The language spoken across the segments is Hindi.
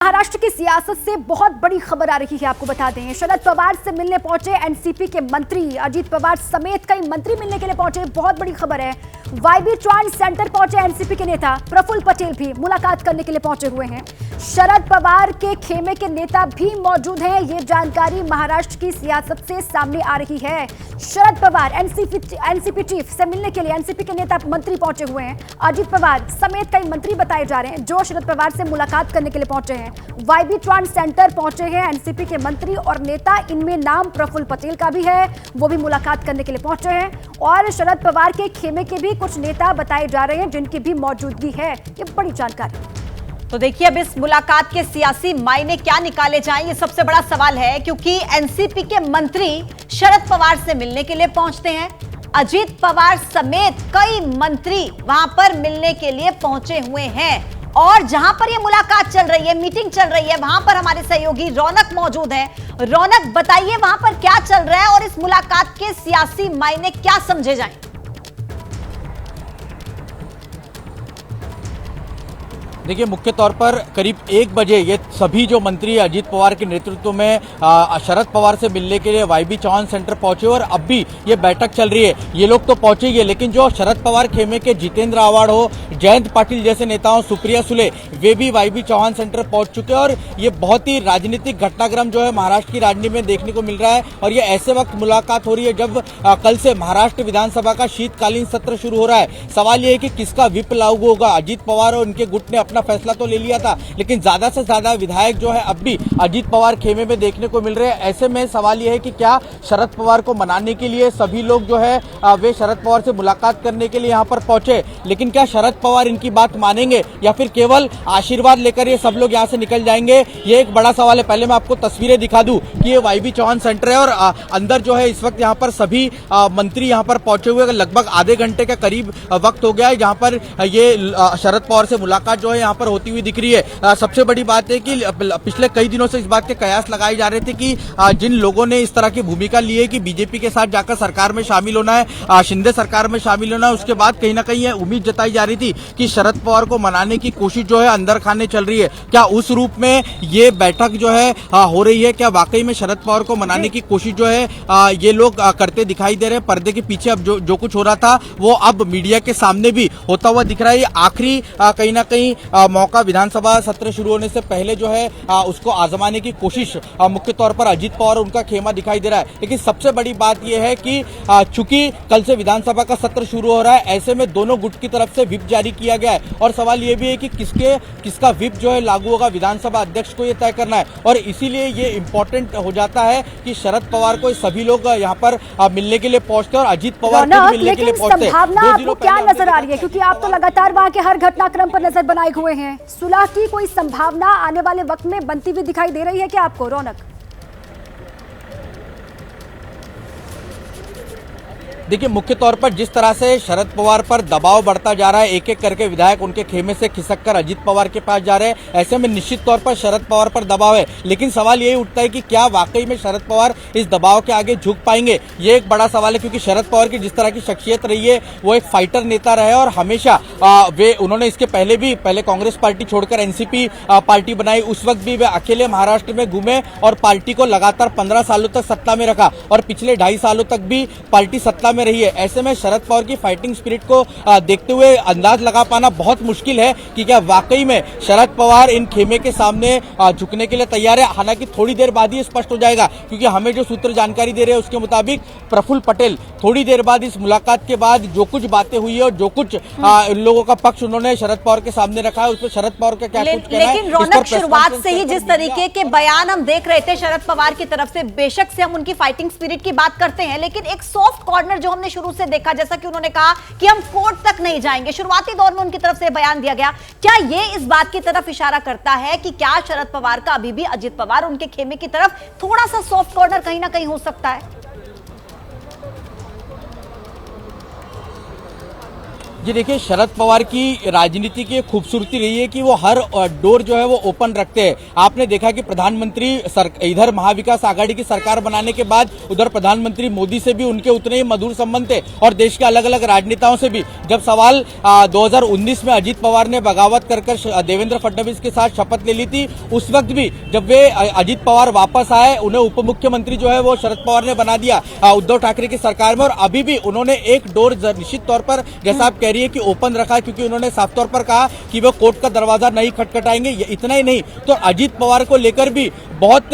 महाराष्ट्र की सियासत से बहुत बड़ी खबर आ रही है। आपको बता दें, शरद पवार से मिलने पहुंचे एनसीपी के मंत्री, अजीत पवार समेत कई मंत्री मिलने के लिए पहुंचे। बहुत बड़ी खबर है। वाईबी चौहान सेंटर पहुंचे एनसीपी के नेता प्रफुल्ल पटेल भी मुलाकात करने के लिए पहुंचे हुए हैं। शरद पवार के खेमे के नेता भी मौजूद हैं। ये जानकारी महाराष्ट्र की सियासत से सामने आ रही है। शरद पवार एनसीपी चीफ से मिलने के लिए एनसीपी के नेता मंत्री पहुंचे हुए हैं। अजीत पवार समेत कई मंत्री बताए जा रहे हैं जो शरद पवार से मुलाकात करने के लिए पहुंचे हैं। वाईबी चौहान सेंटर पहुंचे हैं एनसीपी के मंत्री और नेता, इनमें नाम प्रफुल्ल पटेल का भी है, वो भी मुलाकात करने के लिए पहुंचे हैं। और शरद पवार के खेमे के भी कुछ नेता बताए जा रहे हैं जिनकी भी मौजूदगी है। ये बड़ी जानकारी। तो देखिए, अब इस मुलाकात के सियासी मायने क्या निकाले जाएं, ये सबसे बड़ा सवाल है, क्योंकि एनसीपी के मंत्री शरद पवार से मिलने के लिए पहुंचते हैं। अजीत पवार समेत कई मंत्री वहां पर मिलने के लिए पहुंचे हुए हैं। और जहां पर ये मुलाकात चल रही है, मीटिंग चल रही है, वहां पर हमारे सहयोगी रौनक मौजूद है। रौनक, बताइए वहां पर क्या चल रहा है और इस मुलाकात के सियासी मायने क्या समझे जाएं? देखिए, मुख्य तौर पर करीब 1 बजे ये सभी जो मंत्री अजीत पवार के नेतृत्व में शरद पवार से मिलने के लिए वाईबी चौहान सेंटर पहुंचे और अब भी ये बैठक चल रही है। ये लोग तो पहुंचे ही है, लेकिन जो शरद पवार खेमे के जितेंद्र आव्हाड हो, जयंत पाटिल जैसे नेताओं, सुप्रिया सुले, वे भी वाईबी चौहान सेंटर पहुंच चुके हैं। और ये बहुत ही राजनीतिक घटनाक्रम जो है महाराष्ट्र की राजनीति में देखने को मिल रहा है। और ये ऐसे वक्त मुलाकात हो रही है जब कल से महाराष्ट्र विधानसभा का शीतकालीन सत्र शुरू हो रहा है। सवाल ये है कि किसका व्हिप लागू होगा। अजीत पवार और उनके गुट ने अपना फैसला तो ले लिया था, लेकिन ज्यादा से ज्यादा विधायक जो है अब भी अजीत पवार खेमे में देखने को मिल रहे हैं। ऐसे में सवाल यह है कि क्या शरद पवार को मनाने के लिए सभी लोग जो है वे शरद पवार से मुलाकात करने के लिए यहां पर पहुंचे, लेकिन क्या शरद पवार इनकी बात मानेंगे या फिर केवल आशीर्वाद लेकर ये सब लोग यहां से निकल जाएंगे, ये एक बड़ा सवाल है। पहले मैं आपको तस्वीरें दिखा दूं कि ये वाईबी चौहान सेंटर है और अंदर जो है इस वक्त यहाँ पर सभी मंत्री यहाँ पर पहुंचे हुए। लगभग आधे घंटे के करीब वक्त हो गया है जहाँ पर ये शरद पवार से मुलाकात जो है यहाँ पर होती हुई दिख रही है। सबसे बड़ी बात है कि पिछले कई दिनों से इस बात के कयास लगाए जा रहे थे कि जिन लोगों ने इस तरह की भूमिका ली है कि बीजेपी के साथ जाकर सरकार में शामिल होना है, शिंदे सरकार में शामिल होना है, उसके बाद कहीं ना कहीं ये उम्मीद जताई जा रही थी कि शरद पवार को मनाने की कोशिश जो है अंदर खाने चल रही है। क्या उस रूप में ये बैठक जो है हो रही है? क्या वाकई में शरद पवार को मनाने की कोशिश जो है ये लोग करते दिखाई दे रहे हैं? पर्दे के पीछे अब जो कुछ हो रहा था वो अब मीडिया के सामने भी होता हुआ दिख रहा है। आखिरी कहीं ना कहीं मौका विधानसभा सत्र शुरू होने से पहले जो है उसको आजमाने की कोशिश मुख्य तौर पर अजीत पवार और उनका खेमा दिखाई दे रहा है। लेकिन सबसे बड़ी बात यह है कि चूंकि कल से विधानसभा का सत्र शुरू हो रहा है, ऐसे में दोनों गुट की तरफ से व्हिप जारी किया गया है और सवाल यह भी है कि किसका व्हिप जो है लागू होगा, विधानसभा अध्यक्ष को यह तय करना है। और इसीलिए ये इंपॉर्टेंट हो जाता है कि शरद पवार को सभी लोग यहाँ पर मिलने के लिए पहुंचते हैं और अजीत पवार को मिलने के लिए पहुंचते हैं। संभावना आपको क्या नजर आ रही है, क्योंकि आप तो लगातार वहां के हर घटनाक्रम पर नजर बनाए हुए हैं? सुलह की कोई संभावना आने वाले वक्त में बनती हुई दिखाई दे रही है क्या आपको, रौनक? देखिए, मुख्य तौर पर जिस तरह से शरद पवार पर दबाव बढ़ता जा रहा है, एक एक करके विधायक उनके खेमे से खिसक कर अजीत पवार के पास जा रहे हैं, ऐसे में निश्चित तौर पर शरद पवार पर दबाव है। लेकिन सवाल यही उठता है कि क्या वाकई में शरद पवार इस दबाव के आगे झुक पाएंगे? ये एक बड़ा सवाल है, क्योंकि शरद पवार की जिस तरह की शख्सियत रही है वो एक फाइटर नेता रहे और हमेशा उन्होंने इसके पहले कांग्रेस पार्टी छोड़कर एनसीपी पार्टी बनाई। उस वक्त भी वे अकेले महाराष्ट्र में घूमे और पार्टी को लगातार 15 सालों तक सत्ता में रखा और पिछले 2.5 सालों तक भी पार्टी सत्ता में रही है। ऐसे में शरद पवार की फाइटिंग स्पिरिट को देखते हुए अंदाज लगा पाना बहुत मुश्किल है कि क्या वाकई में शरद पवार इन खेमे के सामने झुकने के लिए तैयार है। हालांकि थोड़ी देर बाद ही स्पष्ट हो जाएगा, क्योंकि हमें जो सूत्र जानकारी दे रहे हैं उसके मुताबिक प्रफुल्ल पटेल थोड़ी देर बाद इस मुलाकात के बाद जो कुछ बातें हुई है और जो कुछ इन लोगों का पक्ष उन्होंने शरद पवार के सामने रखा है, उस पर शरद पवार का क्या कुछ कहना है। लेकिन रौनक, शुरुआत से ही जिस तरीके के बयान हम देख रहे थे शरद पवार की तरफ से, बेशक से हम उनकी फाइटिंग स्पिरिट की बात करते हैं, लेकिन एक सॉफ्ट कॉर्नर जो हमने शुरू से देखा, जैसा कि उन्होंने कहा कि हम कोर्ट तक नहीं जाएंगे, शुरुआती दौर में उनकी तरफ से बयान दिया गया। क्या ये इस बात की तरफ इशारा करता है कि क्या शरद पवार का अभी भी अजीत पवार उनके खेमे की तरफ थोड़ा सा सॉफ्ट कॉर्नर कहीं ना कहीं हो सकता है? जी देखिए, शरद पवार की राजनीति की खूबसूरती रही है कि वो हर डोर जो है वो ओपन रखते हैं। आपने देखा कि प्रधानमंत्री इधर महाविकास आघाड़ी की सरकार बनाने के बाद उधर प्रधानमंत्री मोदी से भी उनके उतने ही मधुर संबंध थे और देश के अलग अलग राजनेताओं से भी। जब सवाल 2019 में अजीत पवार ने बगावत कर देवेंद्र फडणवीस के साथ शपथ ले ली थी, उस वक्त भी जब वे अजीत पवार वापस आए, उन्हें उप मुख्यमंत्री जो है वो शरद पवार ने बना दिया उद्धव ठाकरे की सरकार में। और अभी भी उन्होंने एक डोर निश्चित तौर पर, जैसा आप कह रही है, कि ओपन रखा, क्योंकि उन्होंने साफ तौर पर कहा कि वो कोर्ट का दरवाजा नहीं खटखटाएंगे। इतना ही नहीं, तो अजीत पवार को लेकर भी बहुत,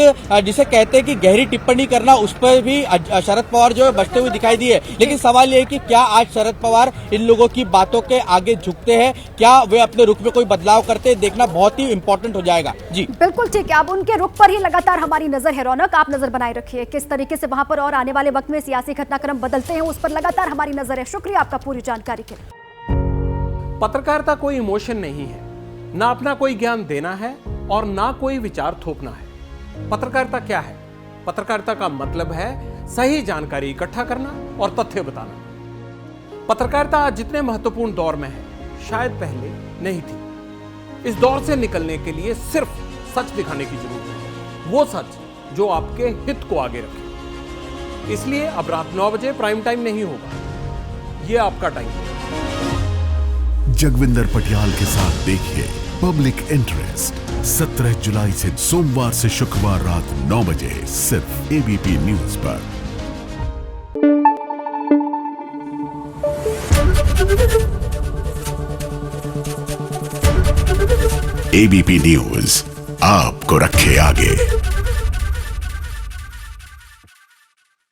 जिसे कहते हैं कि गहरी टिप्पणी करना, उस पर भी शरद पवार जो है बचते हुए दिखाई दिए। लेकिन सवाल यह है कि क्या आज शरद पवार इन लोगों की बातों के आगे झुकते हैं, क्या वे अपने रुख में कोई बदलाव करते हैं, देखना बहुत ही इंपॉर्टेंट हो जाएगा। जी बिल्कुल ठीक है, अब उनके रुख पर ही लगातार हमारी नजर है। रौनक, आप नजर बनाए रखिए किस तरीके से वहां पर और आने वाले वक्त में सियासी घटनाक्रम बदलते हैं, उस पर लगातार हमारी नजर है। शुक्रिया आपका पूरी जानकारी के लिए। पत्रकारिता कोई इमोशन नहीं है, ना अपना कोई ज्ञान देना है और ना कोई विचार थोपना है। पत्रकारिता क्या है? पत्रकारिता का मतलब है सही जानकारी इकट्ठा करना और तथ्य बताना। पत्रकारिता आज जितने महत्वपूर्ण दौर में है, शायद पहले नहीं थी। इस दौर से निकलने के लिए सिर्फ सच दिखाने की जरूरत है, वो सच जो आपके हित को आगे रखे। इसलिए अब रात 9 बजे प्राइम टाइम नहीं होगा, ये आपका टाइम है। जगविंदर पटियाल के साथ देखिए पब्लिक इंटरेस्ट 17 जुलाई से सोमवार से शुक्रवार रात 9 बजे सिर्फ एबीपी न्यूज पर। एबीपी न्यूज आपको रखे आगे।